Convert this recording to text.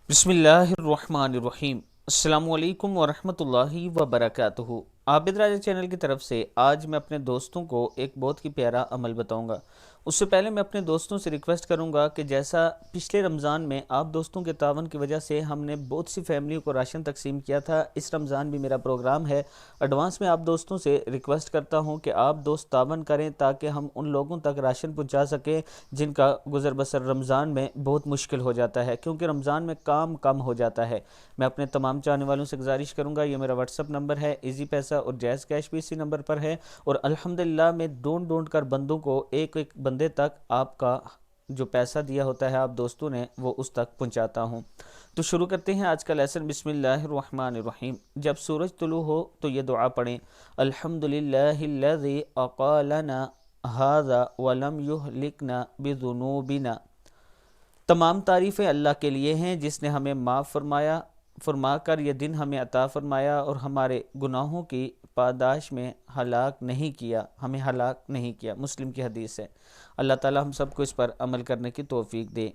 بسم اللہ الرحمن الرحیم۔ السلام علیکم ورحمۃ اللہ وبرکاتہ۔ عابد راجہ چینل کی طرف سے آج میں اپنے دوستوں کو ایک بہت ہی پیارا عمل بتاؤں گا۔ اس سے پہلے میں اپنے دوستوں سے ریکویسٹ کروں گا کہ جیسا پچھلے رمضان میں آپ دوستوں کے تعاون کی وجہ سے ہم نے بہت سی فیملیوں کو راشن تقسیم کیا تھا، اس رمضان بھی میرا پروگرام ہے۔ ایڈوانس میں آپ دوستوں سے ریکویسٹ کرتا ہوں کہ آپ دوست تعاون کریں تاکہ ہم ان لوگوں تک راشن پہنچا سکیں جن کا گزر بسر رمضان میں بہت مشکل ہو جاتا ہے، کیونکہ رمضان میں کام کم ہو جاتا ہے۔ میں اپنے تمام چاہنے والوں سے گزارش کروں گا، یہ میرا واٹس ایپ نمبر ہے، ایزی پیسہ اور جائز کیش بھی اسی نمبر پر ہے، اور الحمدللہ میں ڈھونڈ کر بندوں کو ایک ایک بندے تک آپ کا جو پیسہ دیا ہوتا ہے آپ دوستوں نے وہ اس تک پہنچاتا ہوں۔ تو شروع کرتے ہیں آج کا لیسن۔ بسم اللہ الرحمن الرحیم۔ جب سورج طلوع ہو تو یہ دعا پڑھیں: الحمدللہ الذی اقالنا ھذا ولم یہلکنا بذنوبنا۔ تمام تعریفیں اللہ کے لیے ہیں جس نے ہمیں معاف فرما کر یہ دن ہمیں عطا فرمایا اور ہمارے گناہوں کی پاداش میں ہلاک نہیں کیا، ہمیں ہلاک نہیں کیا۔ مسلم کی حدیث ہے۔ اللہ تعالی ہم سب کو اس پر عمل کرنے کی توفیق دے۔